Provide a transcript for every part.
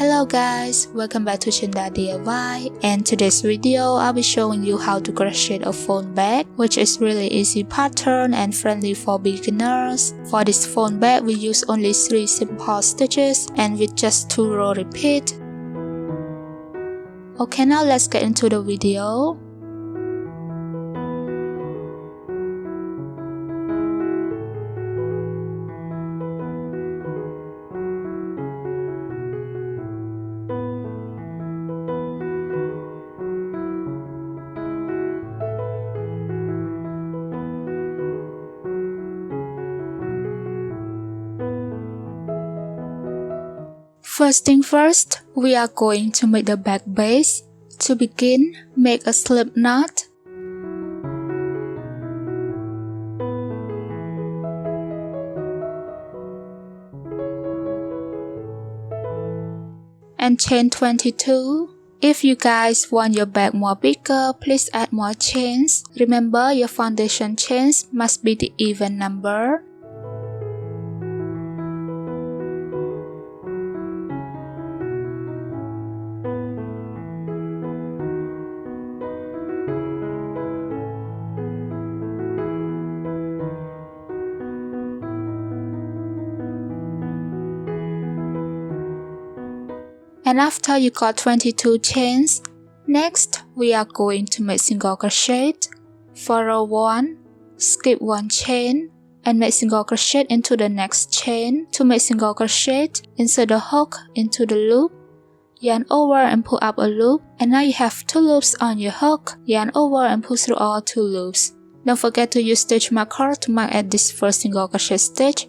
Hello guys, welcome back to Chenda DIY, and today's video I'll be showing you how to crochet a phone bag, which is really easy pattern and friendly for beginners. For this phone bag we use only 3 simple stitches and with just 2 row repeat. Okay, now let's get into the video. First thing first, we are going to make the back base. To begin, make a slip knot. And chain 22. If you guys want your bag more bigger, please add more chains. Remember, your foundation chains must be the even number. And after you got 22 chains, next we are going to make single crochet. For row 1, skip 1 chain and make single crochet into the next chain. To make single crochet, insert the hook into the loop, yarn over and pull up a loop, and now you have 2 loops on your hook. Yarn over and pull through all 2 loops. Don't forget to use stitch marker to mark at this first single crochet stitch.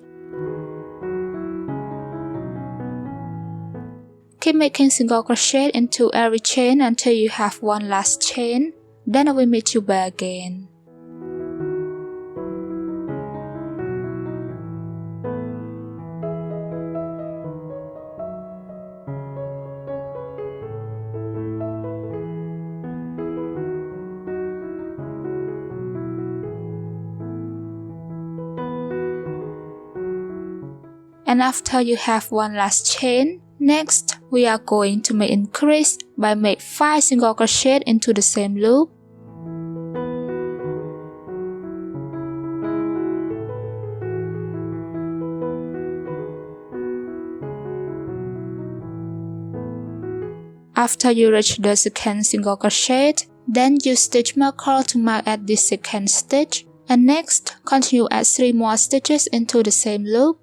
Keep making single crochet into every chain until you have one last chain. Then I will meet you back again. And after you have one last chain, next we are going to make increase by make 5 single crochet into the same loop. After you reach the second single crochet, then use stitch marker to mark at the second stitch, and next continue add 3 more stitches into the same loop.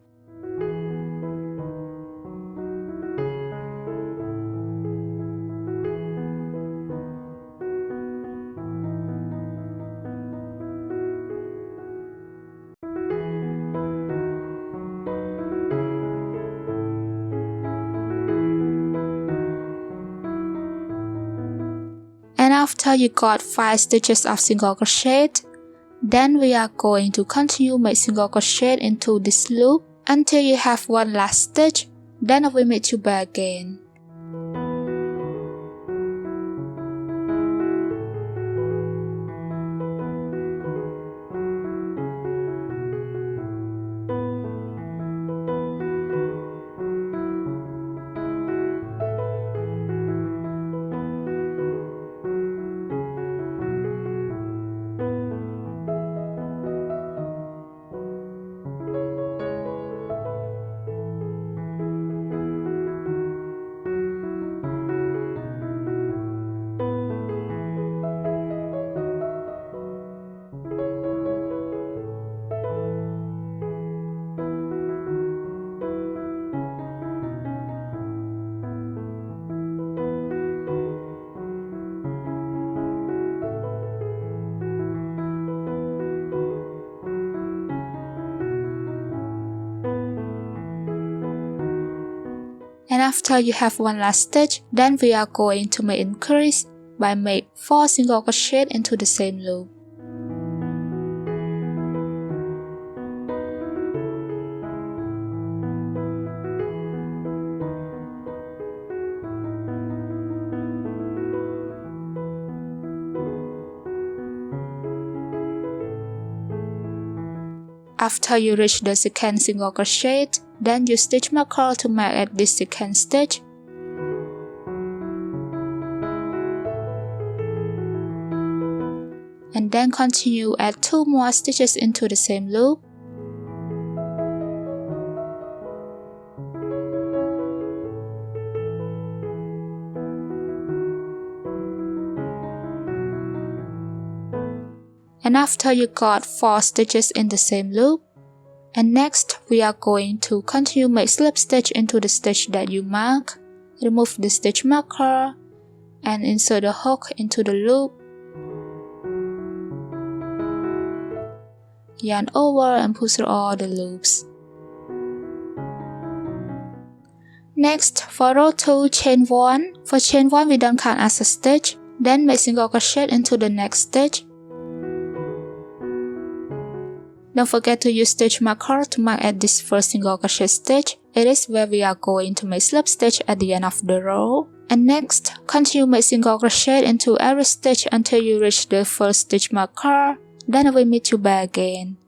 And after you got 5 stitches of single crochet, then we are going to continue make single crochet into this loop until you have one last stitch. Then I will meet you back again. And after you have one last stitch, then we are going to make increase by make 4 single crochet into the same loop. After you reach the second single crochet, then use stitch marker to mark at this second stitch. and then continue add 2 more stitches into the same loop. And after you got 4 stitches in the same loop, and next we are going to continue make slip stitch into the stitch that you mark. Remove the stitch marker and insert the hook into the loop. Yarn over and pull through all the loops. Next, for row 2, chain 1. For chain 1 we don't count as a stitch, then make single crochet into the next stitch. Don't forget to use stitch marker to mark at this first single crochet stitch. It is where we are going to make slip stitch at the end of the row. And next, continue make single crochet into every stitch until you reach the first stitch marker. Then I will meet you back again.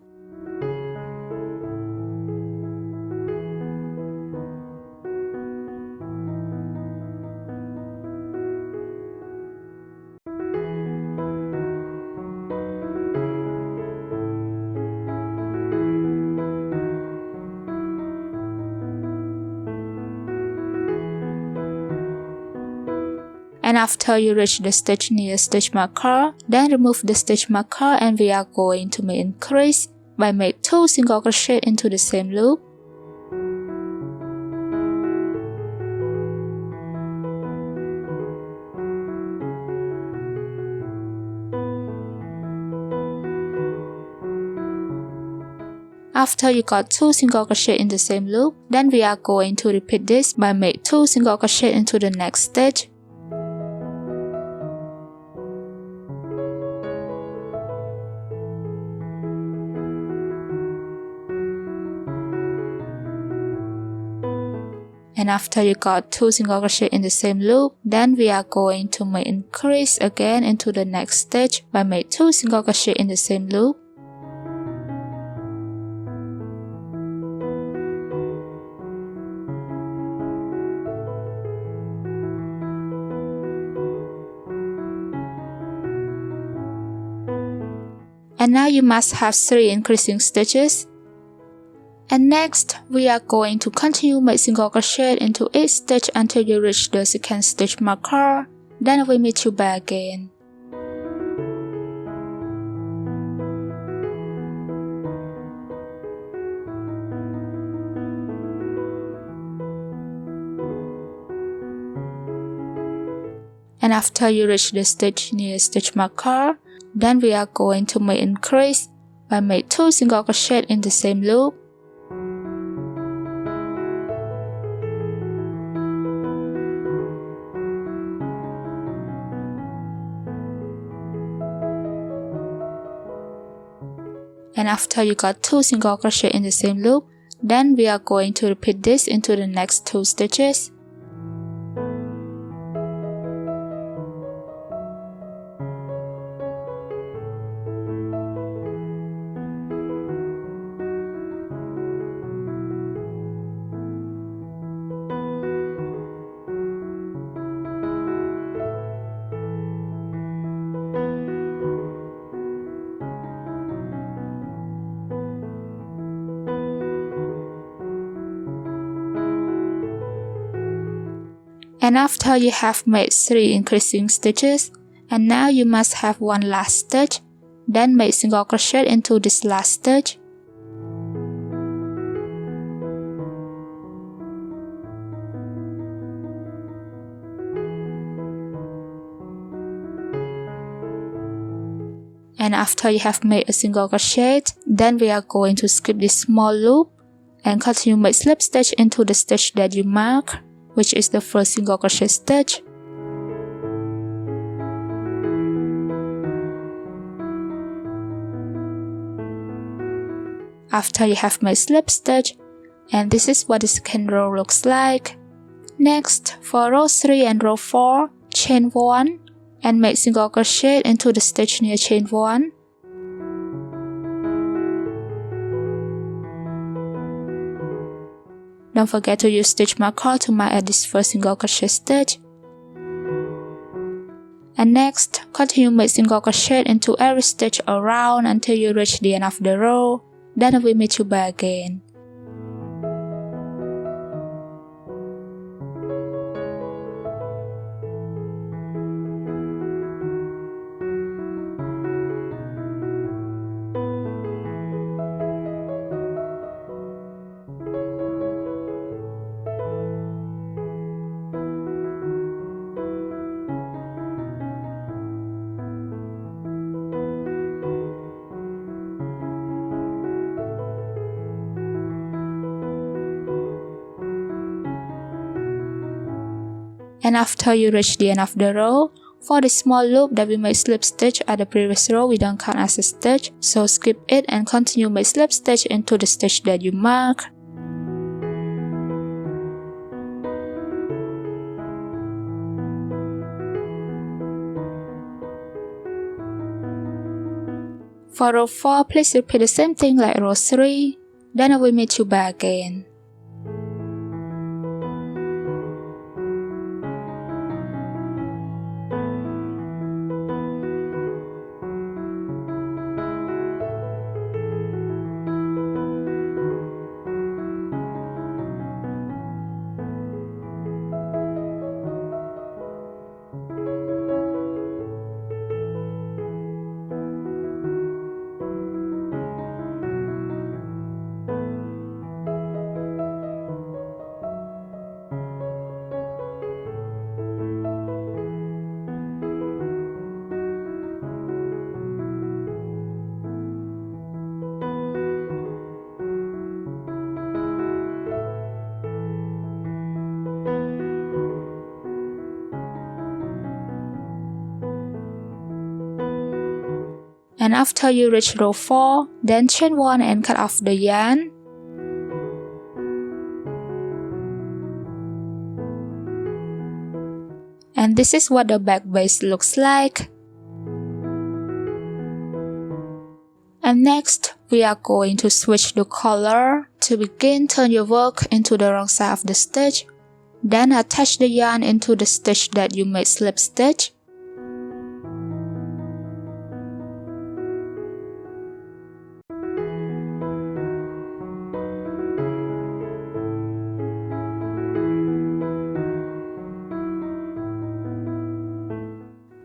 And after you reach the stitch near stitch marker, then remove the stitch marker and we are going to make increase by make 2 single crochet into the same loop. After you got 2 single crochet in the same loop, then we are going to repeat this by make 2 single crochet into the next stitch. And after you got 2 single crochet in the same loop, then we are going to make increase again into the next stitch by make 2 single crochet in the same loop. And now you must have 3 increasing stitches. And next, we are going to continue make single crochet into each stitch until you reach the second stitch marker. Then I will meet you back again. And after you reach the stitch near stitch marker, then we are going to make increase by make 2 single crochet in the same loop. And after you got 2 single crochet in the same loop, then we are going to repeat this into the next 2 stitches. And after you have made 3 increasing stitches, and now you must have 1 last stitch, then make single crochet into this last stitch. And after you have made a single crochet, then we are going to skip this small loop and continue make slip stitch into the stitch that you mark, which is the first single crochet stitch. After you have made slip stitch, and this is what the second row looks like. Next, for row 3 and row 4, chain 1 and make single crochet into the stitch near chain 1. Don't forget to use stitch marker to mark at this first single crochet stitch. And next, continue make single crochet into every stitch around until you reach the end of the row. Then I will meet you back again. And after you reach the end of the row, for the small loop that we made slip stitch at the previous row, we don't count as a stitch, so skip it and continue make slip stitch into the stitch that you mark. For row 4, please repeat the same thing like row 3, then I will meet you back again. And after you reach row 4, then chain 1 and cut off the yarn. And this is what the back base looks like. And next, we are going to switch the color. To begin, turn your work into the wrong side of the stitch. Then attach the yarn into the stitch that you made slip stitch.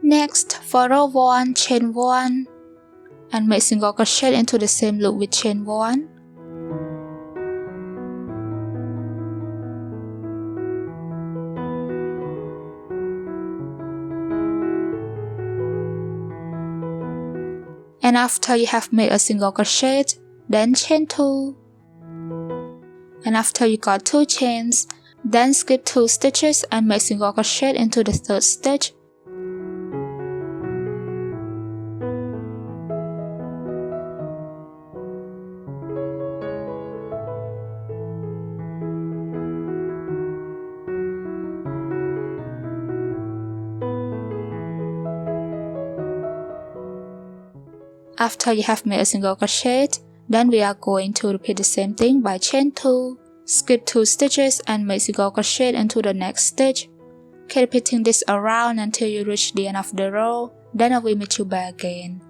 Next, for row 1, chain 1 and make single crochet into the same loop with chain 1. And after you have made a single crochet, then chain 2. And after you got 2 chains, then skip 2 stitches and make single crochet into the 3rd stitch. After you have made a single crochet, then we are going to repeat the same thing by chain 2, skip 2 stitches and make single crochet into the next stitch. Keep repeating this around until you reach the end of the row, then I will meet you back again.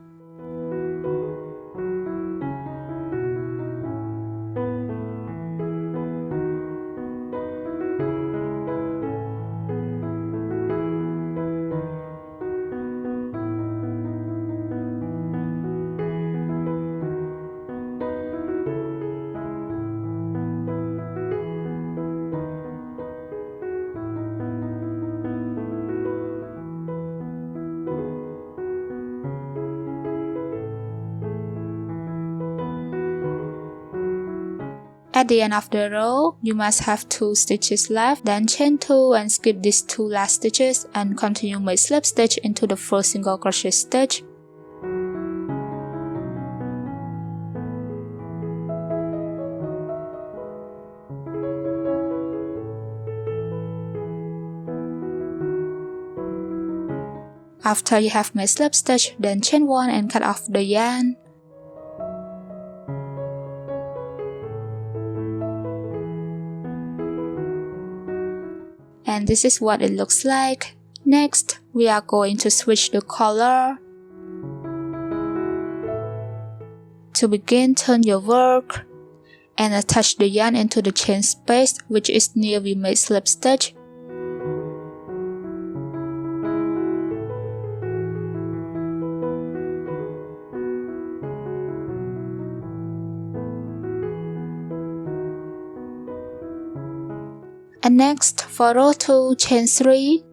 At the end of the row, you must have 2 stitches left, then chain 2 and skip these 2 last stitches and continue make slip stitch into the first single crochet stitch. After you have made slip stitch, then chain 1 and cut off the yarn. And this is what it looks like. Next, we are going to switch the color. To begin, turn your work and attach the yarn into the chain space which is near we made slip stitch. And next, for row 2, chain 3.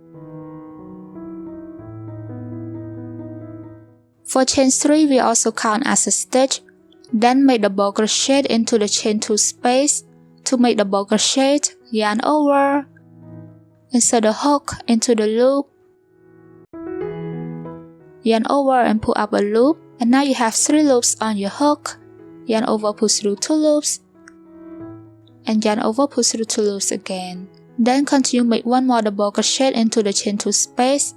For chain 3, we also count as a stitch. Then make double crochet into the chain 2 space. To make double crochet, yarn over, insert the hook into the loop, yarn over and pull up a loop, and now you have 3 loops on your hook. Yarn over, pull through 2 loops, and yarn over, pull through 2 loops again. Then continue make 1 more double crochet into the chain 2 space.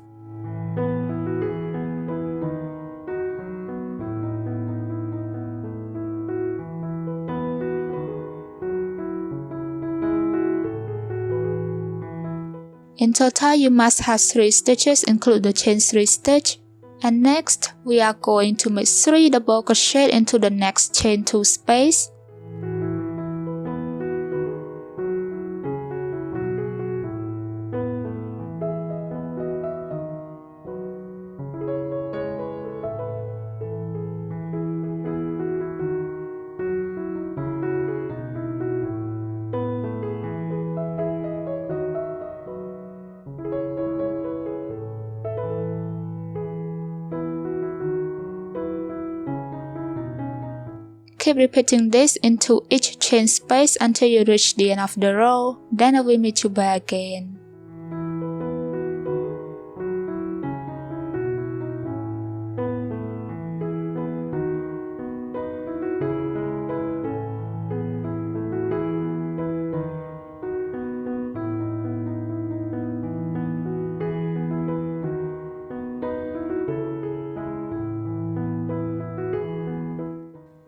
In total, you must have 3 stitches, include the chain 3 stitch. And next, we are going to make 3 double crochet into the next chain 2 space. Keep repeating this into each chain space until you reach the end of the row, then I will meet you back again.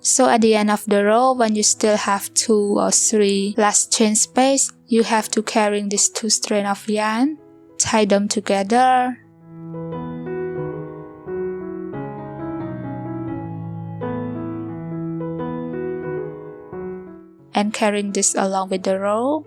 So at the end of the row, when you still have 2 or 3 last chain space, you have to carry these 2 strands of yarn, tie them together, and carrying this along with the row.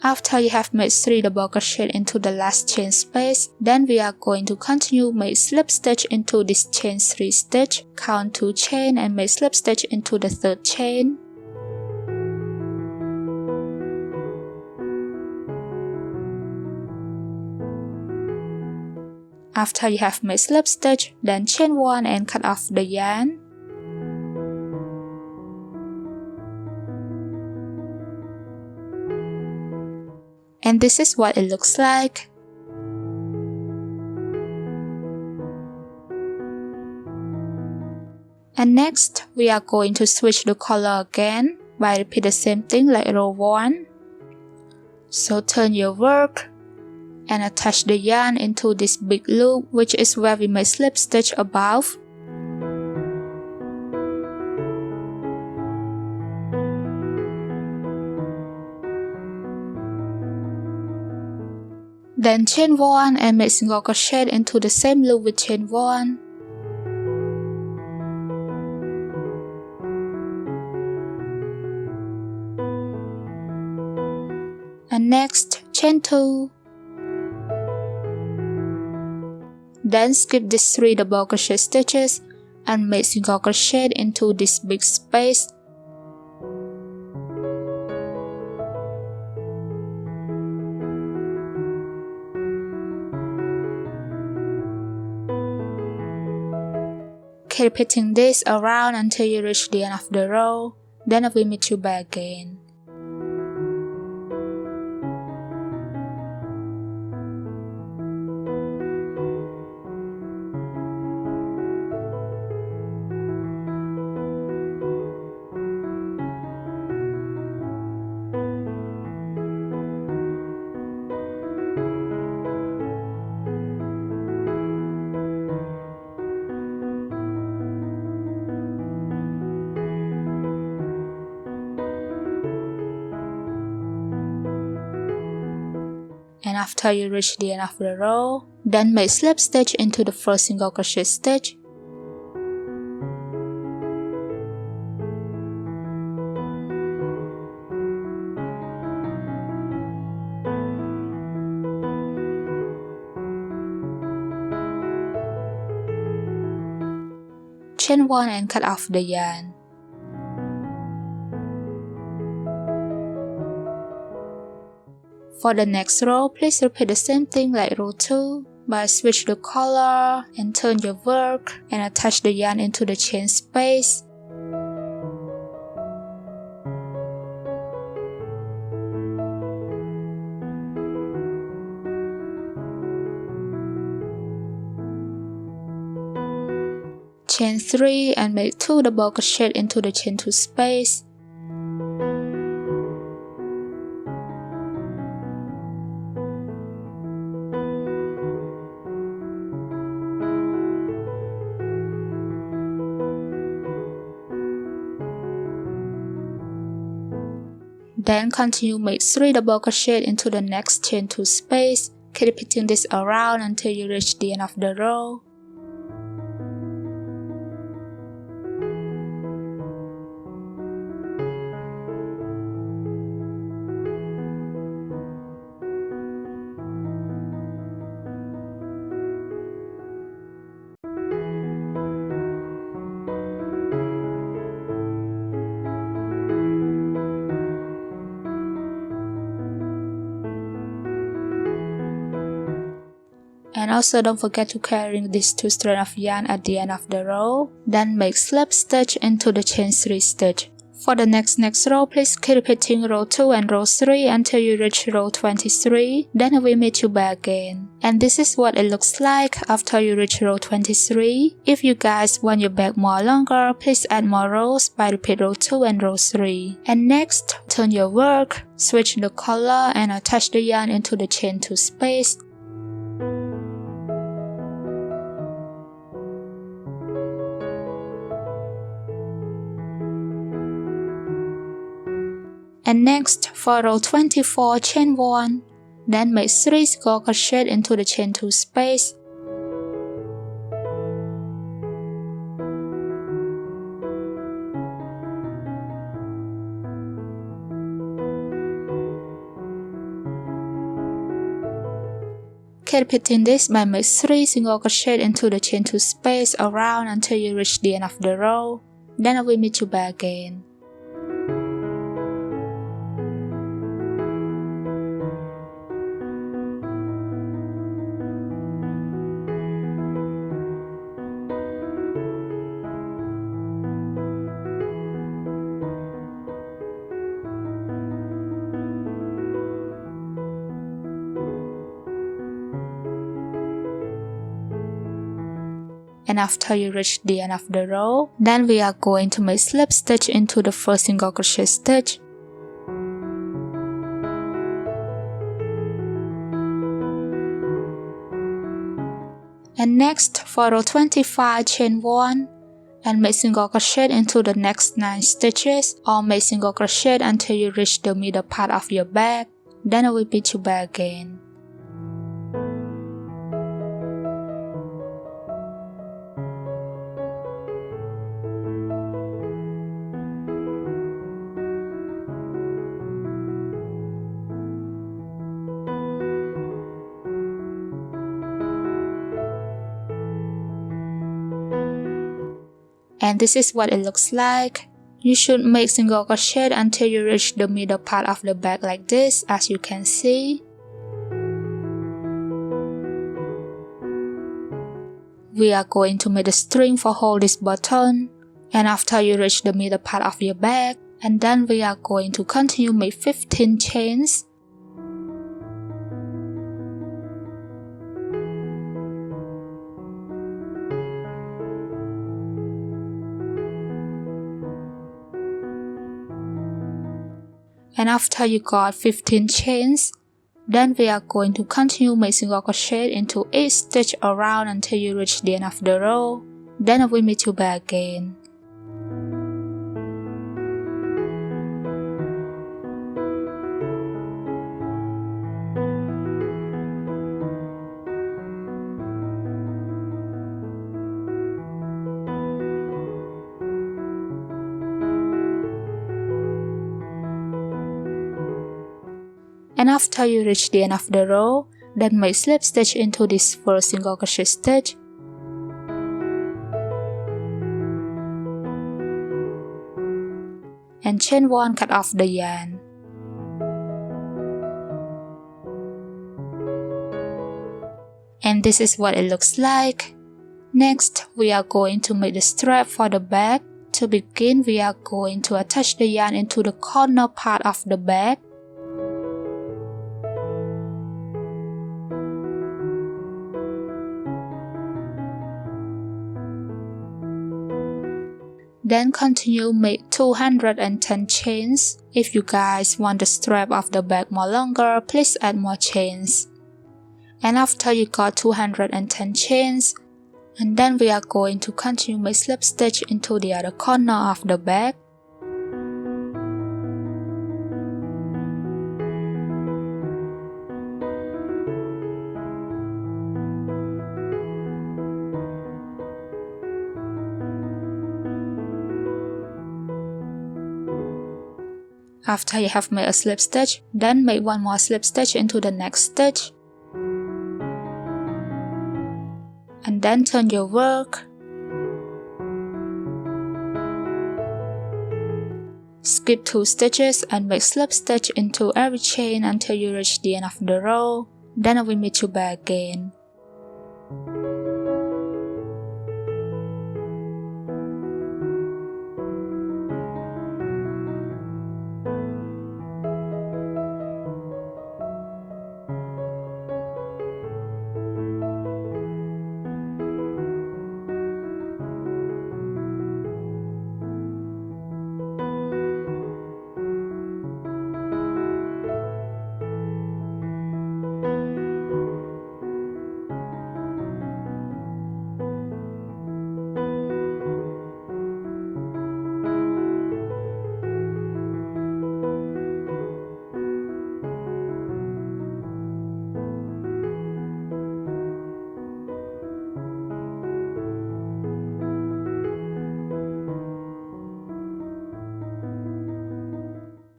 After you have made 3 double crochet into the last chain space, then we are going to continue make slip stitch into this chain 3 stitch, count 2 chain and make slip stitch into the 3rd chain. After you have made slip stitch, then chain 1 and cut off the yarn. And this is what it looks like. And next, we are going to switch the color again by repeat the same thing like row 1. So turn your work and attach the yarn into this big loop, which is where we made slip stitch above. Then chain 1 and make single crochet into the same loop with chain 1. And next, chain 2. Then skip these 3 double crochet stitches and make single crochet into this big space. Keep repeating this around until you reach the end of the row, then I will meet you back again. after you reach the end of the row, then make slip stitch into the first single crochet stitch. Chain 1 and cut off the yarn. For the next row, please repeat the same thing like row 2, but switch the color and turn your work and attach the yarn into the chain space. Chain 3 and make 2 double crochet into the chain 2 space. Then continue make 3 double crochet into the next chain 2 space. Keep repeating this around until you reach the end of the row. And also don't forget to carry these 2 strands of yarn at the end of the row. Then make slip stitch into the chain 3 stitch. For the next row, please keep repeating row 2 and row 3 until you reach row 23. Then we meet you back again. And this is what it looks like after you reach row 23. If you guys want your bag more longer, please add more rows by repeat row 2 and row 3. And next, turn your work, switch the color and attach the yarn into the chain 2 space. And next, for row 24, chain 1, then make 3 single crochet into the chain 2 space. Keep repeating this by make 3 single crochet into the chain 2 space around until you reach the end of the row. Then I will meet you back again. And after you reach the end of the row, then we are going to make slip stitch into the first single crochet stitch. And next, for row 25, chain 1 and make single crochet into the next 9 stitches, or make single crochet until you reach the middle part of your bag. Then I will meet you back again. And this is what it looks like. You should make single crochet until you reach the middle part of the bag like this, as you can see. We are going to make the string for hold this button. And after you reach the middle part of your bag, and then we are going to continue make 15 chains. And after you got 15 chains, then we are going to continue make single crochet into each stitch around until you reach the end of the row. Then I will meet you back again. And after you reach the end of the row, then make slip stitch into this first single crochet stitch. And chain 1, cut off the yarn. And this is what it looks like. Next, we are going to make the strap for the back. To begin, we are going to attach the yarn into the corner part of the back. Then continue make 210 chains. If you guys want the strap of the back more longer, please add more chains. And after you got 210 chains, and then we are going to continue make slip stitch into the other corner of the back. After you have made a slip stitch, then make one more slip stitch into the next stitch. And then turn your work. Skip 2 stitches and make slip stitch into every chain until you reach the end of the row. Then I will meet you back again.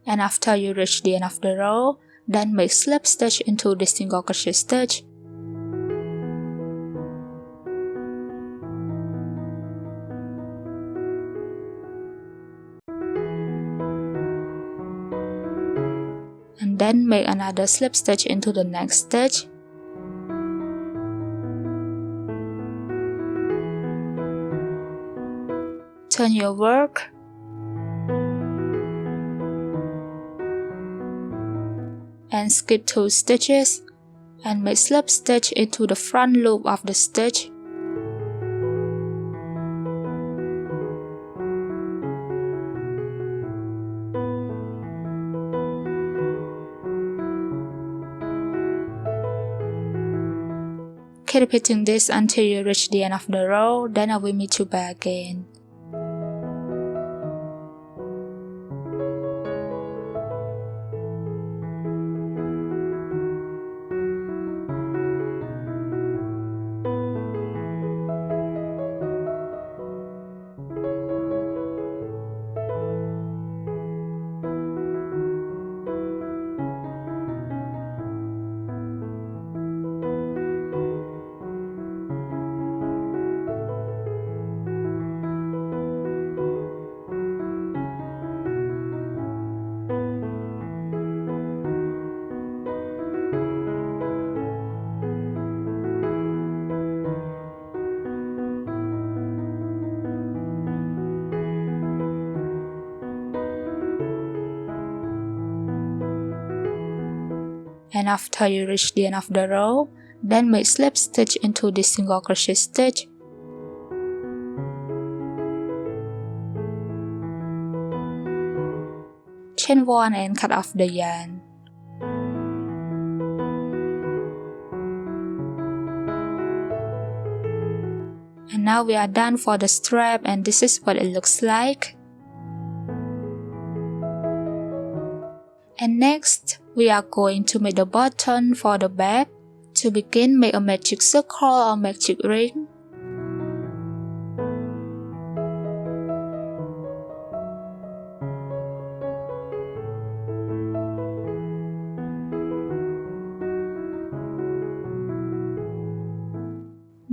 And after you reach the end of the row, then make slip stitch into the single crochet stitch. And then make another slip stitch into the next stitch. Turn your work. And skip 2 stitches and make slip stitch into the front loop of the stitch. Keep repeating this until you reach the end of the row, then I will meet you back again. And after you reach the end of the row, then make slip stitch into the single crochet stitch. Chain 1 and cut off the yarn. And now we are done for the strap, and this is what it looks like. And next, we are going to make the button for the back. To begin, make a magic circle or magic ring.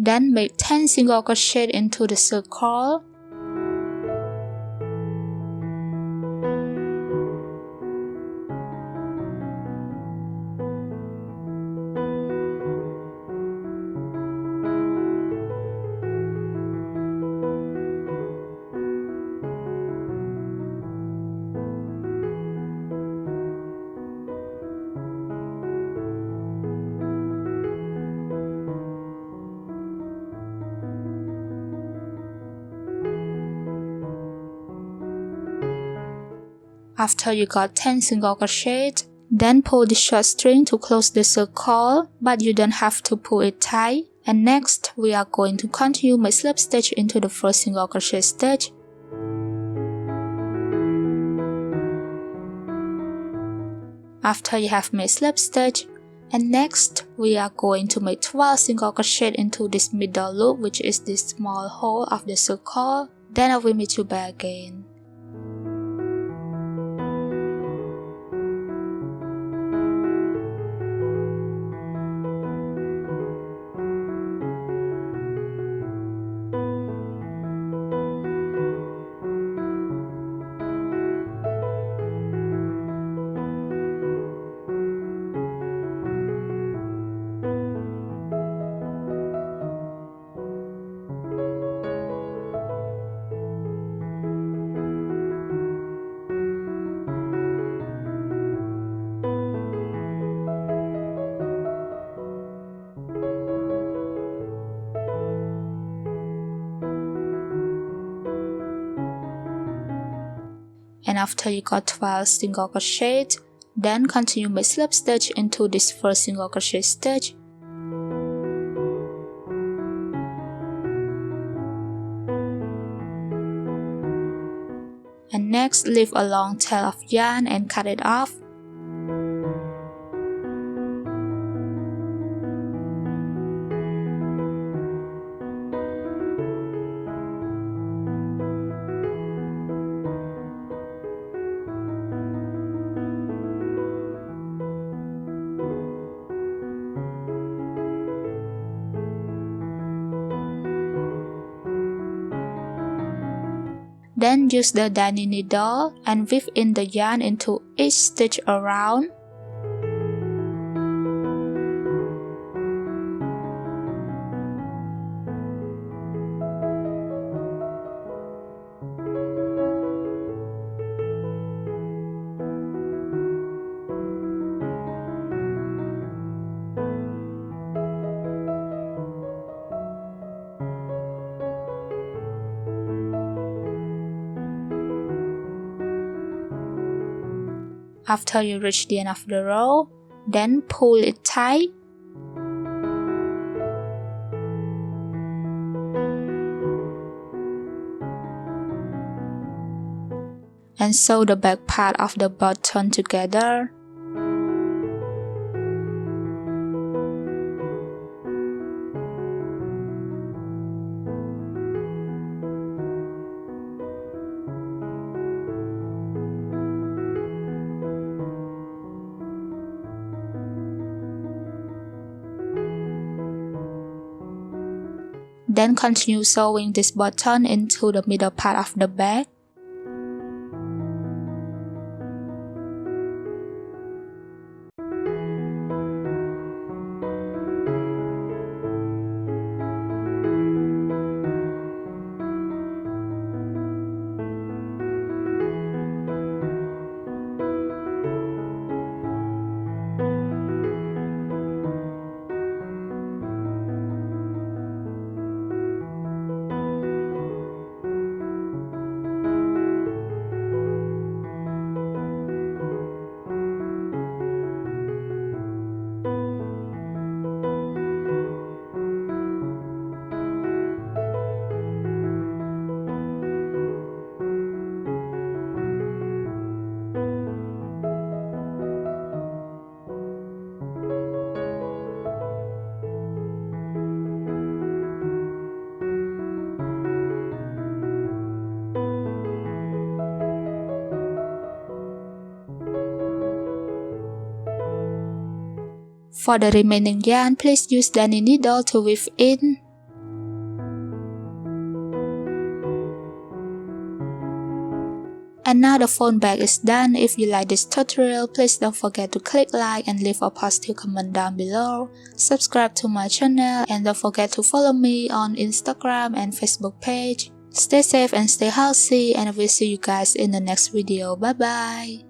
Then make 10 single crochet into the circle. After you got 10 single crochet, then pull the short string to close the circle, but you don't have to pull it tight. And next, we are going to continue my slip stitch into the first single crochet stitch. After you have made slip stitch, and next, we are going to make 12 single crochet into this middle loop, which is this small hole of the circle. Then I will meet you back again. And after you got 12 single crochet, then continue my slip stitch into this first single crochet stitch. And next, leave a long tail of yarn and cut it off. Then use the darning needle and weave in the yarn into each stitch around. After you reach the end of the row, then pull it tight. And sew the back part of the button together. Then continue sewing this button into the middle part of the bag. For the remaining yarn, please use darning needle to weave in. And now the phone bag is done. If you like this tutorial, please don't forget to click like and leave a positive comment down below. Subscribe to my channel and don't forget to follow me on Instagram and Facebook page. Stay safe and stay healthy, and I will see you guys in the next video. Bye bye.